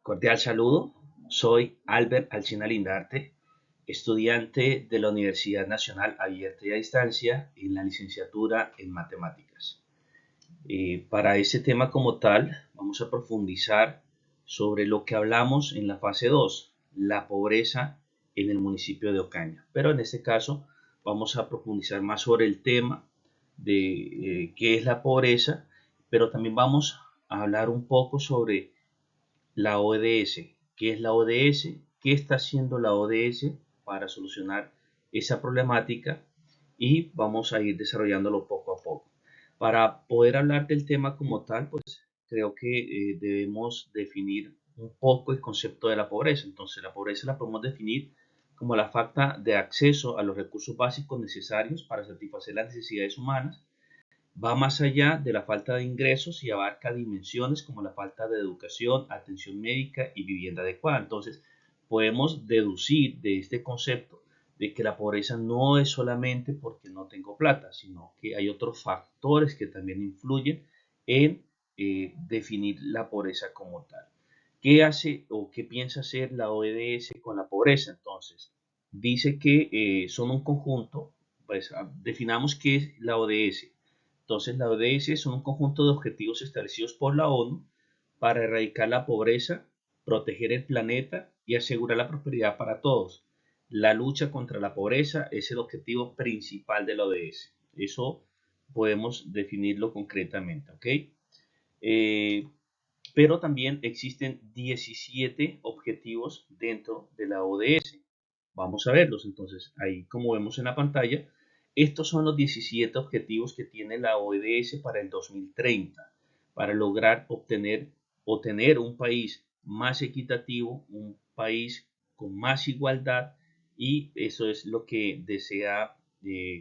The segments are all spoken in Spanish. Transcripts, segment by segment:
Cordial saludo, soy Albert Alsina Lindarte, estudiante de la Universidad Nacional Abierta y a Distancia en la licenciatura en Matemáticas. Para este tema como tal, vamos a profundizar sobre lo que hablamos en la fase 2, la pobreza en el municipio de Ocaña. Pero en este caso vamos a profundizar más sobre el tema de qué es la pobreza, pero también vamos a hablar un poco sobre la ODS. ¿Qué es la ODS? ¿Qué está haciendo la ODS para solucionar esa problemática? Y vamos a ir desarrollándolo poco a poco. Para poder hablar del tema como tal, pues creo que debemos definir un poco el concepto de la pobreza. Entonces, la pobreza la podemos definir como la falta de acceso a los recursos básicos necesarios para satisfacer las necesidades humanas. Va más allá de la falta de ingresos y abarca dimensiones como la falta de educación, atención médica y vivienda adecuada. Entonces, podemos deducir de este concepto de que la pobreza no es solamente porque no tengo plata, sino que hay otros factores que también influyen en definir la pobreza como tal. ¿Qué hace o qué piensa hacer la ODS con la pobreza? Entonces, dice que son un conjunto, pues definamos qué es la ODS. Entonces, la ODS son un conjunto de objetivos establecidos por la ONU para erradicar la pobreza, proteger el planeta y asegurar la prosperidad para todos. La lucha contra la pobreza es el objetivo principal de la ODS. Eso podemos definirlo concretamente, ¿ok? Eh, pero también existen 17 objetivos dentro de la ODS. Vamos a verlos. Entonces, ahí como vemos en la pantalla, estos son los 17 objetivos que tiene la ODS para el 2030, para lograr tener un país más equitativo, un país con más igualdad, y eso es lo que desea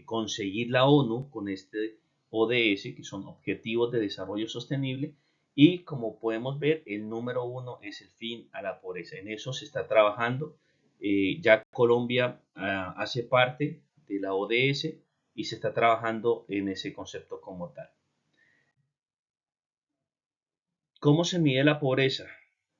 conseguir la ONU con este ODS, que son Objetivos de Desarrollo Sostenible, y como podemos ver, el número uno es el fin a la pobreza. En eso se está trabajando. Ya Colombia hace parte de la ODS y se está trabajando en ese concepto como tal. ¿Cómo se mide la pobreza?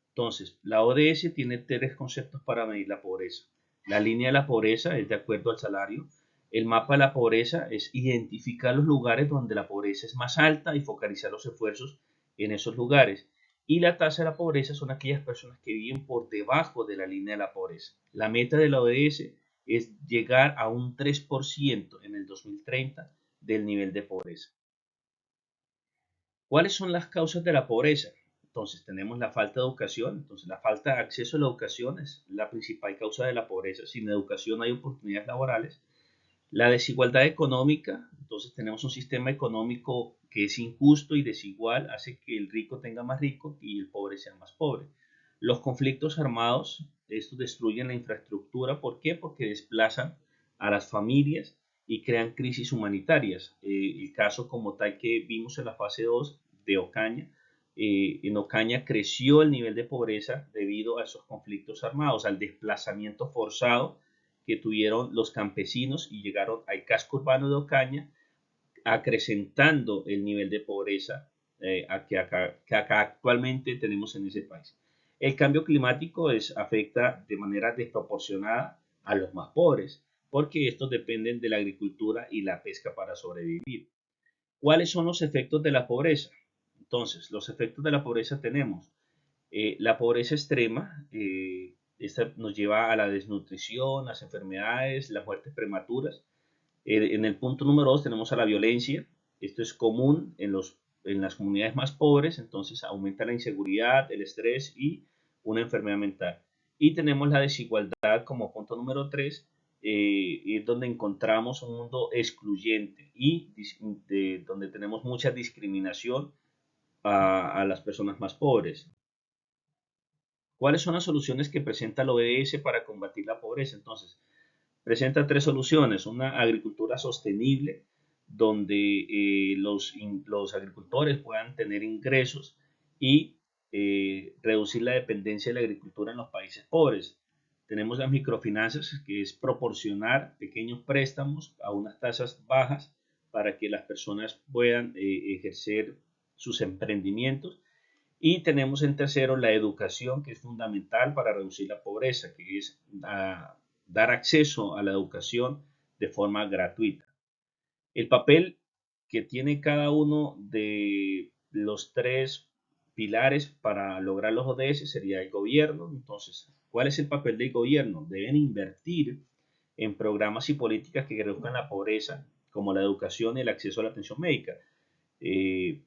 Entonces, la ODS tiene tres conceptos para medir la pobreza. La línea de la pobreza es de acuerdo al salario. El mapa de la pobreza es identificar los lugares donde la pobreza es más alta y focalizar los esfuerzos en esos lugares. Y la tasa de la pobreza son aquellas personas que viven por debajo de la línea de la pobreza. La meta de la ODS es llegar a un 3% en el 2030 del nivel de pobreza. ¿Cuáles son las causas de la pobreza? Entonces tenemos la falta de educación. Entonces la falta de acceso a la educación es la principal causa de la pobreza. Sin educación no hay oportunidades laborales. La desigualdad económica. Entonces tenemos un sistema económico que es injusto y desigual, hace que el rico tenga más rico y el pobre sea más pobre. Los conflictos armados, estos destruyen la infraestructura. ¿Por qué? Porque desplazan a las familias y crean crisis humanitarias. El caso como tal que vimos en la fase 2 de Ocaña, en Ocaña creció el nivel de pobreza debido a esos conflictos armados, al desplazamiento forzado que tuvieron los campesinos y llegaron al casco urbano de Ocaña, acrecentando el nivel de pobreza que acá actualmente tenemos en ese país. El cambio climático afecta de manera desproporcionada a los más pobres, porque estos dependen de la agricultura y la pesca para sobrevivir. ¿Cuáles son los efectos de la pobreza? Entonces, los efectos de la pobreza tenemos la pobreza extrema. Esta nos lleva a la desnutrición, las enfermedades, las muertes prematuras. En el punto número 2 tenemos a la violencia. Esto es común en las comunidades más pobres, entonces aumenta la inseguridad, el estrés y una enfermedad mental. Y tenemos la desigualdad como punto número 3, es donde encontramos un mundo excluyente y donde tenemos mucha discriminación a las personas más pobres. ¿Cuáles son las soluciones que presenta la ODS para combatir la pobreza? Entonces, presenta tres soluciones: una agricultura sostenible, donde los agricultores puedan tener ingresos y reducir la dependencia de la agricultura en los países pobres. Tenemos las microfinanzas, que es proporcionar pequeños préstamos a unas tasas bajas para que las personas puedan ejercer sus emprendimientos. Y tenemos en tercero la educación, que es fundamental para reducir la pobreza, que es dar acceso a la educación de forma gratuita. El papel que tiene cada uno de los tres pilares para lograr los ODS sería el gobierno. Entonces, ¿cuál es el papel del gobierno? Deben invertir en programas y políticas que reduzcan la pobreza, como la educación y el acceso a la atención médica. Eh,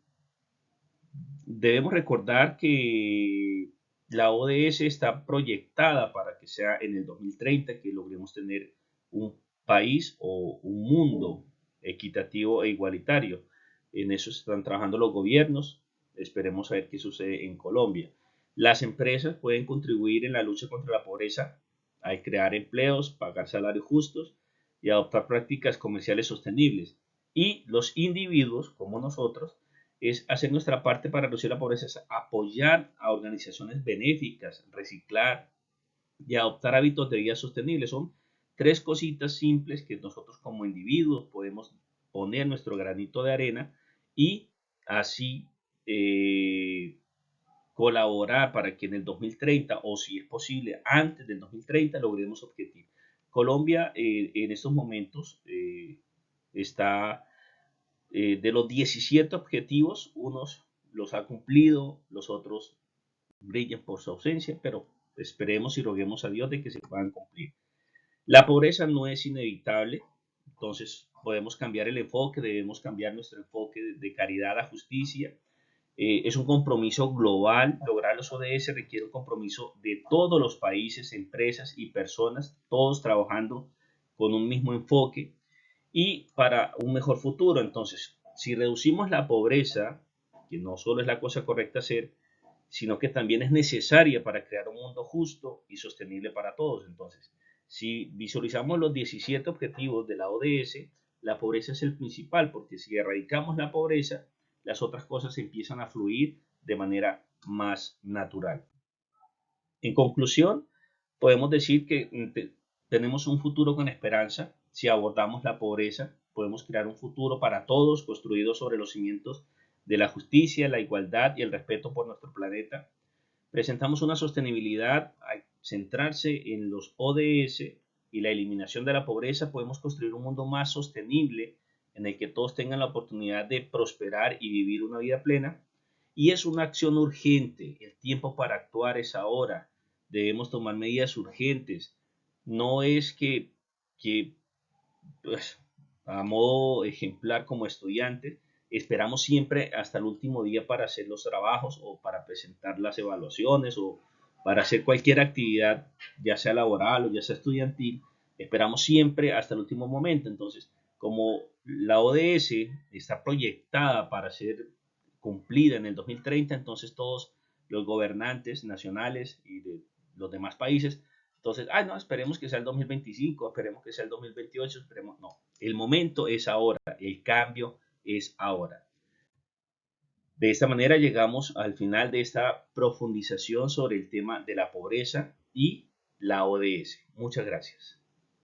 Debemos recordar que la ODS está proyectada para que sea en el 2030 que logremos tener un país o un mundo equitativo e igualitario. En eso están trabajando los gobiernos. Esperemos a ver qué sucede en Colombia. Las empresas pueden contribuir en la lucha contra la pobreza al crear empleos, pagar salarios justos y adoptar prácticas comerciales sostenibles. Y los individuos, como nosotros, es hacer nuestra parte para reducir la pobreza, es apoyar a organizaciones benéficas, reciclar y adoptar hábitos de vida sostenibles. Son tres cositas simples que nosotros como individuos podemos poner nuestro granito de arena y así colaborar para que en el 2030 o si es posible antes del 2030 logremos objetivos. Colombia en estos momentos está de los 17 objetivos, unos los ha cumplido, los otros brillan por su ausencia, pero esperemos y roguemos a Dios de que se puedan cumplir. La pobreza no es inevitable, entonces podemos cambiar el enfoque, debemos cambiar nuestro enfoque de caridad a justicia. Es un compromiso global, lograr los ODS requiere un compromiso de todos los países, empresas y personas, todos trabajando con un mismo enfoque y para un mejor futuro. Entonces, si reducimos la pobreza, que no solo es la cosa correcta hacer, sino que también es necesaria para crear un mundo justo y sostenible para todos. Entonces, si visualizamos los 17 objetivos de la ODS, la pobreza es el principal, porque si erradicamos la pobreza, las otras cosas empiezan a fluir de manera más natural. En conclusión, podemos decir que tenemos un futuro con esperanza. Si abordamos la pobreza, podemos crear un futuro para todos construido sobre los cimientos de la justicia, la igualdad y el respeto por nuestro planeta. Presentamos una sostenibilidad al centrarse en los ODS y la eliminación de la pobreza. Podemos construir un mundo más sostenible en el que todos tengan la oportunidad de prosperar y vivir una vida plena. Y es una acción urgente. El tiempo para actuar es ahora. Debemos tomar medidas urgentes. No es que pues, a modo ejemplar como estudiante, esperamos siempre hasta el último día para hacer los trabajos o para presentar las evaluaciones o para hacer cualquier actividad, ya sea laboral o ya sea estudiantil, esperamos siempre hasta el último momento. Entonces, como la ODS está proyectada para ser cumplida en el 2030, entonces todos los gobernantes nacionales y de los demás países entonces, no, esperemos que sea el 2025, esperemos que sea el 2028, esperemos, no. El momento es ahora, el cambio es ahora. De esta manera llegamos al final de esta profundización sobre el tema de la pobreza y la ODS. Muchas gracias.